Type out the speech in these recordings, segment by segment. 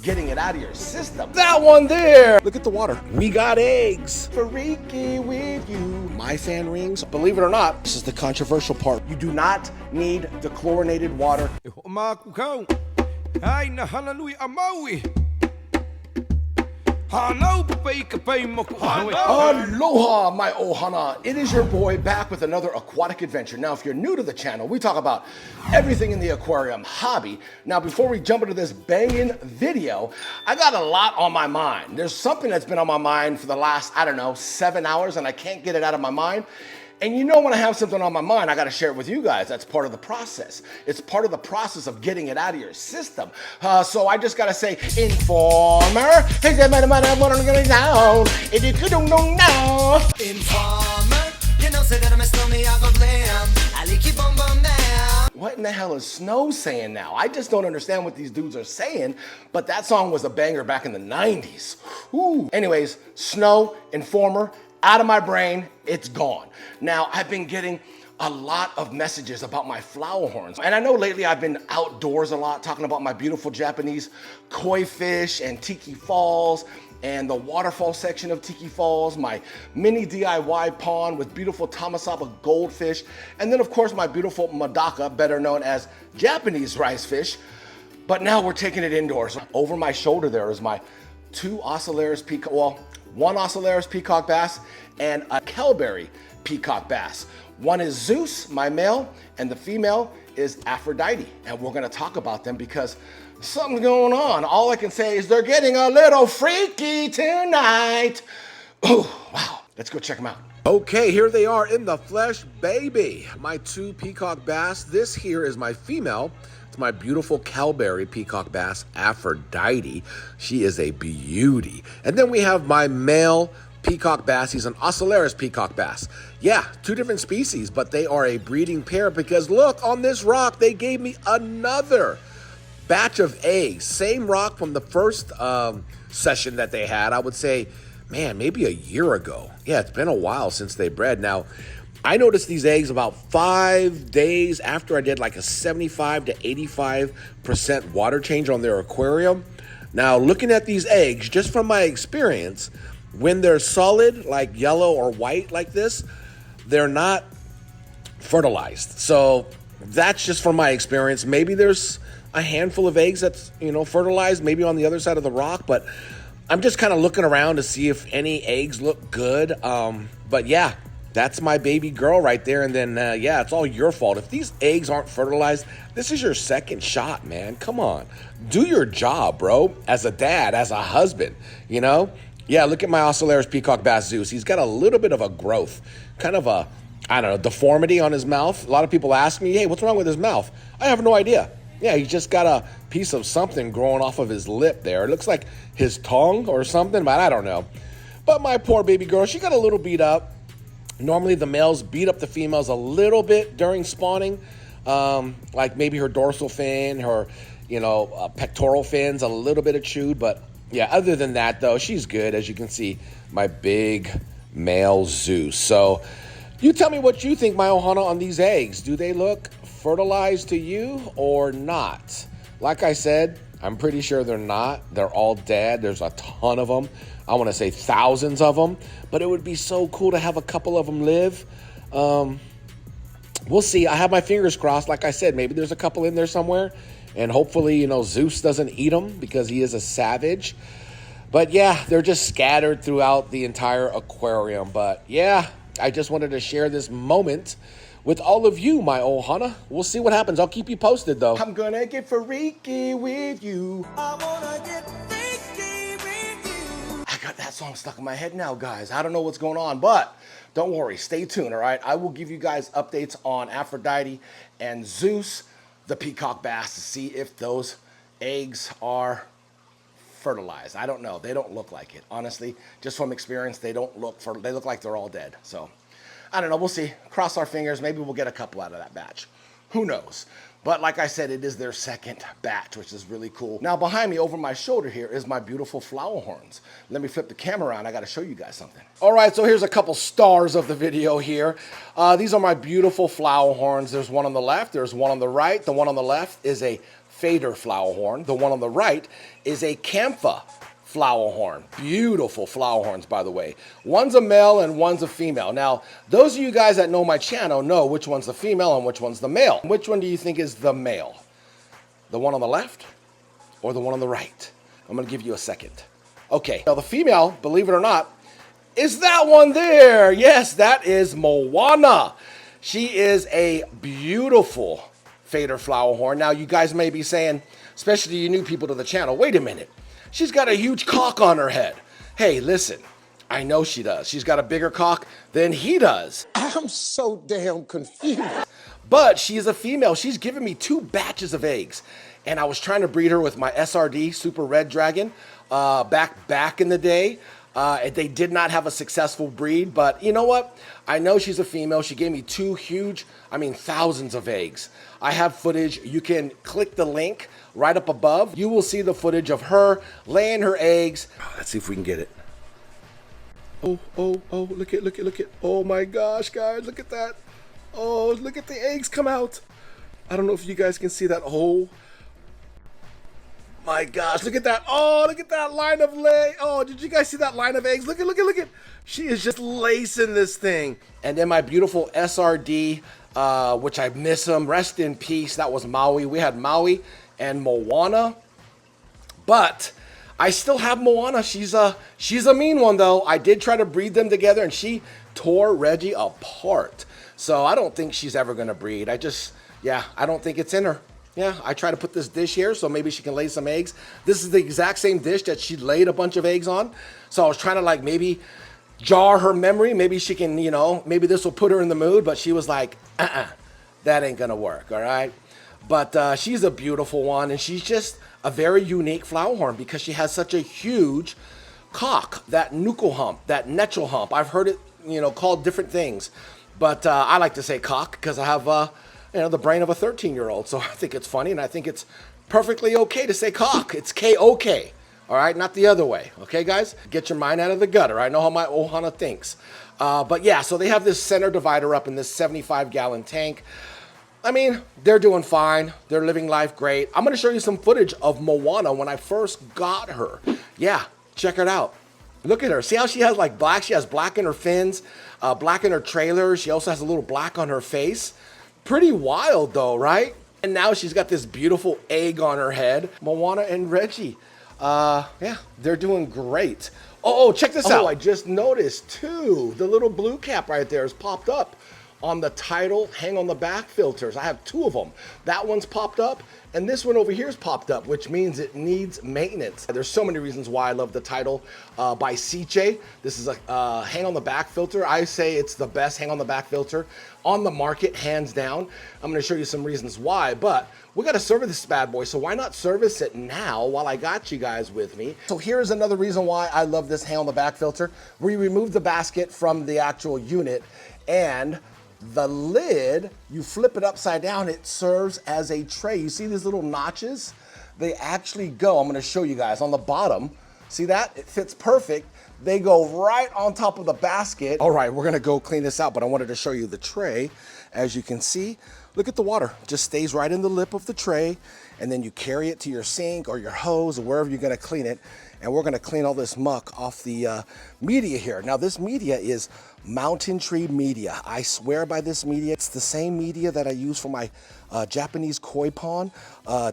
getting it out of your system. That one there. Look at the water. We got eggs. Freaky with you. My fan rings. Believe it or not, this is the controversial part. You do not need the chlorinated water. Hana Hui A Maui. Aloha, my ohana. It is your boy back with another aquatic adventure. Now, if you're new to the channel, we talk about everything in the aquarium hobby. Now, before we jump into this banging video, I got a lot on my mind. There's something that's been on my mind for the last, 7 hours, and I can't get it out of my mind. And you know when I have something on my mind, I got to share it with you guys. That's part of the process. It's part of the process of getting it out of your system. So I just got to say, Informer, hey, what I'm going to down. If you could don't know. Informer, you know, say that I'm a snowman, I go blam. I keep on now. What in the hell is Snow saying now? I just don't understand what these dudes are saying, but that song was a banger back in the 90s. Ooh. Anyways, Snow, Informer, out of my brain, it's gone. Now, I've been getting a lot of messages about my flower horns. And I know lately I've been outdoors a lot, talking about my beautiful Japanese koi fish and Tiki Falls and the waterfall section of Tiki Falls, my mini DIY pond with beautiful Tamasaba goldfish, and then of course my beautiful MEDAKA, better known as Japanese rice fish. But now we're taking it indoors. Over my shoulder there is my two Ocellaris peacock, well, one Ocellaris peacock bass and a Kelberry peacock bass. One is Zeus, my male, and the female is Aphrodite. And we're gonna talk about them because something's going on. All I can say is they're getting a little freaky tonight. Oh, wow. Let's go check them out. Okay, here they are in the flesh, baby. My two peacock bass. This here is my female. It's my beautiful Kelberry peacock bass, Aphrodite. She is a beauty. And then we have my male peacock bass. He's an Ocellaris peacock bass. Yeah, two different species, but they are a breeding pair because look, on this rock, they gave me another batch of eggs. Same rock from the first session that they had. I would say, man, maybe a year ago. Yeah, it's been a while since they bred. Now, I noticed these eggs about 5 days after I did like a 75 to 85% water change on their aquarium. Now, looking at these eggs, just from my experience, when they're solid, like yellow or white like this, they're not fertilized. So that's just from my experience. Maybe there's a handful of eggs that's, fertilized, maybe on the other side of the rock, but I'm just kind of looking around to see if any eggs look good. But yeah, that's my baby girl right there. And then, yeah, it's all your fault. If these eggs aren't fertilized, this is your second shot, man. Come on. Do your job, bro, as a dad, as a husband, Yeah, look at my Ocellaris peacock bass Zeus. He's got a little bit of a growth, kind of a, deformity on his mouth. A lot of people ask me, hey, what's wrong with his mouth? I have no idea. Yeah, he's just got a piece of something growing off of his lip there. It looks like his tongue or something, but I don't know. But my poor baby girl, she got a little beat up. Normally the males beat up the females a little bit during spawning, like maybe her dorsal fin, her, pectoral fins, a little bit of chewed. But yeah, other than that though, she's good. As you can see, my big male Zeus. So you tell me what you think, my ohana, on these eggs. Do they look fertilized to you or not? Like I said, I'm pretty sure they're not. They're all dead. There's a ton of them. I want to say thousands of them, but it would be so cool to have a couple of them live. We'll see. I have my fingers crossed. Like I said, maybe there's a couple in there somewhere, and hopefully, Zeus doesn't eat them because he is a savage. But yeah, they're just scattered throughout the entire aquarium. But yeah, I just wanted to share this moment with all of you, my ohana. We'll see what happens. I'll keep you posted, though. I'm gonna get freaky with you. I wanna get freaky with you. I got that song stuck in my head now, guys. I don't know what's going on, but don't worry. Stay tuned, all right? I will give you guys updates on Aphrodite and Zeus, the peacock bass, to see if those eggs are fertilized. I don't know. They don't look like it. Honestly, just from experience, they don't look they look like they're all dead. So I don't know. We'll see. Cross our fingers. Maybe we'll get a couple out of that batch. Who knows? But like I said, it is their second batch, which is really cool. Now behind me over my shoulder here is my beautiful flower horns. Let me flip the camera around. I got to show you guys something. All right, so here's a couple stars of the video here. These are my beautiful flower horns. There's one on the left. There's one on the right. The one on the left is a Fader Flowerhorn. The one on the right is a Kampha Flowerhorn. Beautiful flowerhorns, by the way. One's a male and one's a female. Now, those of you guys that know my channel know which one's the female and which one's the male. Which one do you think is the male? The one on the left or the one on the right? I'm gonna give you a second. Okay, now the female, believe it or not, is that one there. Yes, that is Moana. She is a beautiful Fader Flowerhorn. Now, you guys may be saying, especially you new people to the channel, wait a minute. She's got a huge cock on her head. Hey, listen, I know she does. She's got a bigger cock than he does. I'm so damn confused. But she's a female. She's given me 2 batches of eggs. And I was trying to breed her with my SRD, Super Red Dragon, back in the day. They did not have a successful breed, but you know what? I know she's a female. She gave me 2 huge, thousands of eggs. I have footage. You can click the link right up above. You will see the footage of her laying her eggs. Let's see if we can get it. Oh, look at. Oh my gosh, guys, look at that. Oh, look at the eggs come out. I don't know if you guys can see that. Oh my gosh, look at that. Oh, look at that line of Oh, did you guys see that line of eggs? Look at. She is just lacing this thing. And then my beautiful SRD, which I miss him. Rest in peace. That was Maui. We had Maui and Moana. But I still have Moana. She's a mean one, though. I did try to breed them together, and she tore Reggie apart. So I don't think she's ever going to breed. I don't think it's in her. Yeah, I try to put this dish here so maybe she can lay some eggs. This is the exact same dish that she laid a bunch of eggs on. So I was trying to maybe jar her memory. Maybe she can, maybe this will put her in the mood. But she was like, that ain't gonna work, all right? But she's a beautiful one, and she's just a very unique flowerhorn because she has such a huge cock, that nuchal hump, that netchel hump. I've heard it, called different things. But I like to say cock because I have the brain of a 13-year-old. So I think it's funny, and I think it's perfectly okay to say cock. It's K-O-K, all right? Not the other way, okay, guys? Get your mind out of the gutter. I know how my Ohana thinks. But yeah, so they have this center divider up in this 75-gallon tank. They're doing fine. They're living life great. I'm going to show you some footage of Moana when I first got her. Yeah, check it out. Look at her. See how she has black? She has black in her fins, black in her trailer. She also has a little black on her face. Pretty wild though, right? And now she's got this beautiful egg on her head. Moana and Reggie. Yeah, they're doing great. Oh, check this out. I just noticed too, the little blue cap right there has popped up on the title hang on the back filters. I have 2 of them. That one's popped up, and this one over here is popped up, which means it needs maintenance. There's so many reasons why I love the title by SICCE. This is a hang on the back filter. I say it's the best hang on the back filter on the market, hands down. I'm gonna show you some reasons why, but we gotta service this bad boy, so why not service it now while I got you guys with me? So here's another reason why I love this hang on the back filter. We remove the basket from the actual unit, and the lid, you flip it upside down, it serves as a tray. You see these little notches? They actually go, I'm gonna show you guys, on the bottom. See that? It fits perfect. They go right on top of the basket. All right, we're gonna go clean this out, but I wanted to show you the tray. As you can see, look at the water. Just stays right in the lip of the tray, and then you carry it to your sink or your hose or wherever you're gonna clean it. And we're gonna clean all this muck off the media here. Now this media is Mountain Tree media. I swear by this media. It's the same media that I use for my Japanese koi pond,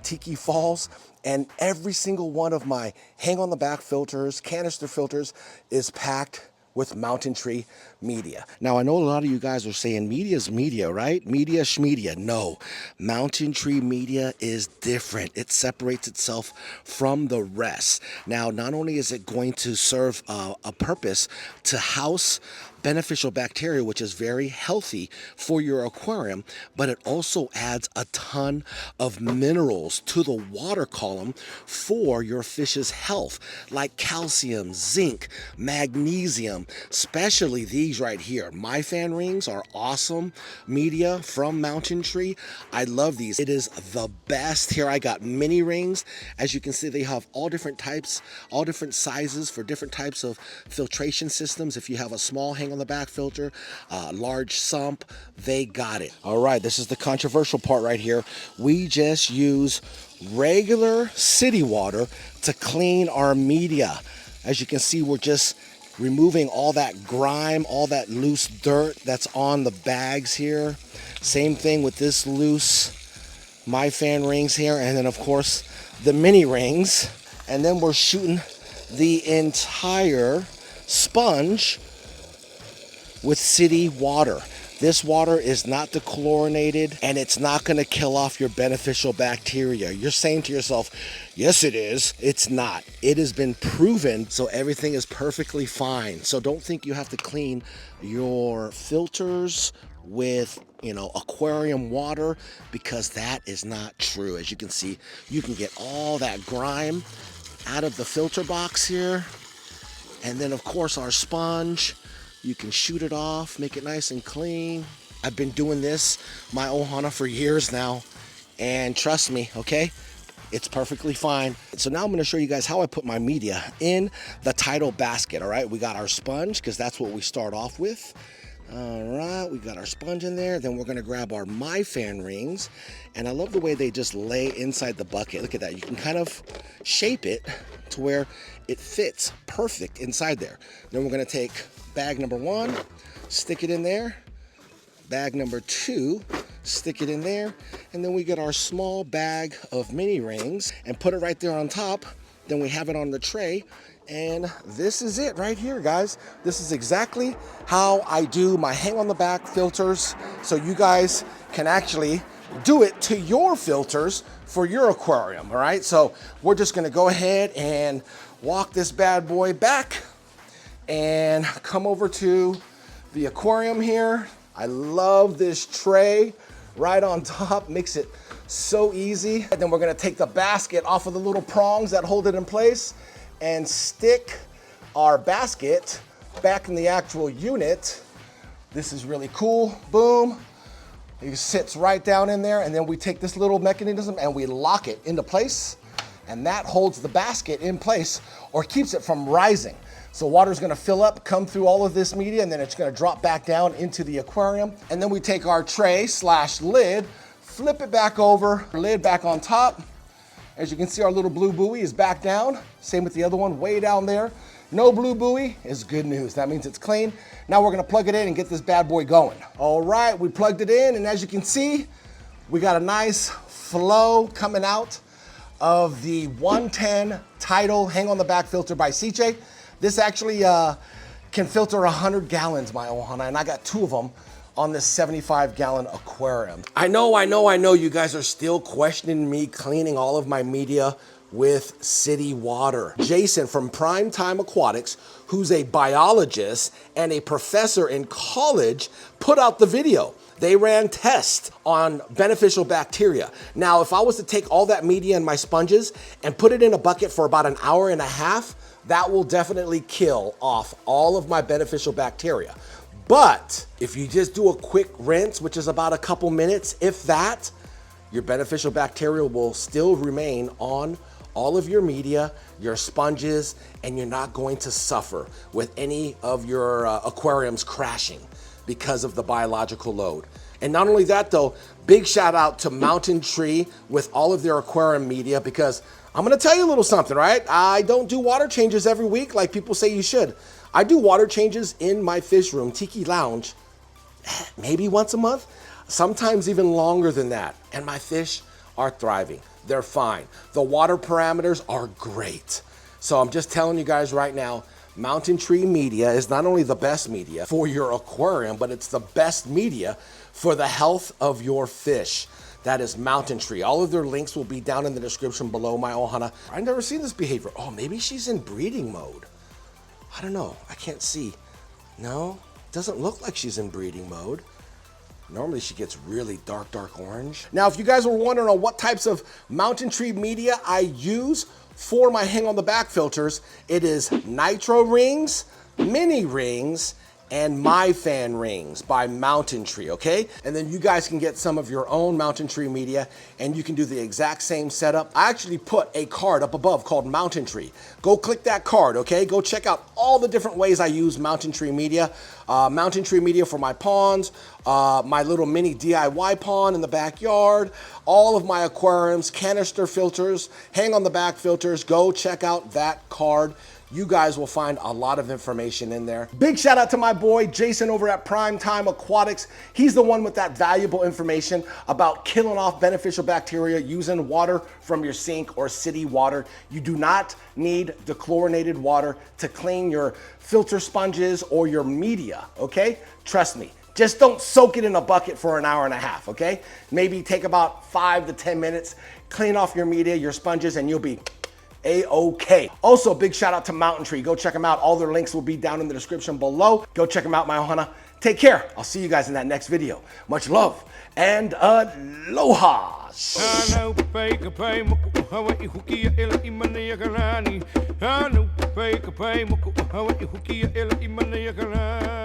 Tiki Falls, and every single one of my hang on the back filters, canister filters is packed with Mountain Tree media. Now, I know a lot of you guys are saying media's media, right? Media schmedia. No, Mountain Tree media is different. It separates itself from the rest. Now, not only is it going to serve a purpose to house beneficial bacteria, which is very healthy for your aquarium, but it also adds a ton of minerals to the water column for your fish's health, like calcium, zinc, magnesium, especially these right here. My fan rings are awesome media from Mountain Tree. I love these. It is the best. Here I got mini rings. As you can see, they have all different types, all different sizes for different types of filtration systems. If you have a small hang on the back filter, large sump, they got it. All right, this is the controversial part right here. We just use regular city water to clean our media. As you can see, we're just removing all that grime, all that loose dirt that's on the bags here. Same thing with this loose My Fan rings here, and then of course the mini rings. And then we're shooting the entire sponge with city water. This water is not dechlorinated, and it's not going to kill off your beneficial bacteria. You're saying to yourself, yes it is. It's not. It has been proven, so everything is perfectly fine. So don't think you have to clean your filters with, aquarium water, because that is not true. As you can see, you can get all that grime out of the filter box here. And then of course our sponge, you can shoot it off, make it nice and clean. I've been doing this, my ohana, for years now, and trust me, okay? It's perfectly fine. So now I'm gonna show you guys how I put my media in the tidal basket, all right? We got our sponge, because that's what we start off with. All right, we got our sponge in there. Then we're gonna grab our My Fan rings. And I love the way they just lay inside the bucket. Look at that, you can kind of shape it to where it fits perfect inside there. Then we're gonna take bag number 1, stick it in there. Bag number 2, stick it in there. And then we get our small bag of mini rings and put it right there on top. Then we have it on the tray. And this is it right here, guys. This is exactly how I do my hang on the back filters, so you guys can actually do it to your filters for your aquarium, all right? So we're just gonna go ahead and walk this bad boy back and come over to the aquarium here. I love this tray right on top, makes it so easy. And then we're gonna take the basket off of the little prongs that hold it in place and stick our basket back in the actual unit. This is really cool, boom. It sits right down in there, and then we take this little mechanism and we lock it into place, and that holds the basket in place or keeps it from rising. So water's gonna fill up, come through all of this media, and then it's gonna drop back down into the aquarium. And then we take our tray / lid, flip it back over, lid back on top. As you can see, our little blue buoy is back down. Same with the other one, way down there. No blue buoy is good news. That means it's clean. Now we're gonna plug it in and get this bad boy going. All right, we plugged it in, and as you can see, we got a nice flow coming out of the 110 tidal hang on the back filter by SICCE. This actually can filter 100 gallons, my ohana, and I got 2 of them on this 75-gallon aquarium. I know you guys are still questioning me cleaning all of my media with city water. Jason from Primetime Aquatics, who's a biologist and a professor in college, put out the video. They ran tests on beneficial bacteria. Now, if I was to take all that media and my sponges and put it in a bucket for about an hour and a half, that will definitely kill off all of my beneficial bacteria. But if you just do a quick rinse, which is about a couple minutes, if that, your beneficial bacteria will still remain on all of your media, your sponges, and you're not going to suffer with any of your aquariums crashing because of the biological load. And not only that though, big shout out to Mountain Tree with all of their aquarium media, because I'm gonna tell you a little something, right? I don't do water changes every week like people say you should. I do water changes in my fish room, Tiki Lounge, maybe once a month, sometimes even longer than that. And my fish are thriving. They're fine. The water parameters are great. So I'm just telling you guys right now, Mountain Tree media is not only the best media for your aquarium, but it's the best media for the health of your fish. That is Mountain Tree. All of their links will be down in the description below, my ohana. I've never seen this behavior. Oh, maybe she's in breeding mode. I don't know, I can't see. No, doesn't look like she's in breeding mode. Normally she gets really dark orange. Now, if you guys were wondering on what types of Mountain Tree media I use for my hang on the back filters, it is nitro rings, mini rings, and My Fan Rings by Mountain Tree, okay? And then you guys can get some of your own Mountain Tree media and you can do the exact same setup. I actually put a card up above called Mountain Tree. Go click that card, okay? Go check out all the different ways I use Mountain Tree media. Mountain Tree media for my ponds, my little mini DIY pond in the backyard, all of my aquariums, canister filters, hang on the back filters. Go check out that card. You guys will find a lot of information in there. Big shout out to my boy Jason over at Primetime Aquatics. He's the one with that valuable information about killing off beneficial bacteria using water from your sink or city water. You do not need dechlorinated water to clean your filter sponges or your media, okay? Trust me. Just don't soak it in a bucket for an hour and a half, okay? Maybe take about 5 to 10 minutes, clean off your media, your sponges, and you'll be A-OK. Also, big shout out to Mountain Tree. Go check them out. All their links will be down in the description below. Go check them out, my ohana. Take care. I'll see you guys in that next video. Much love and aloha. Hana Hui A Maui.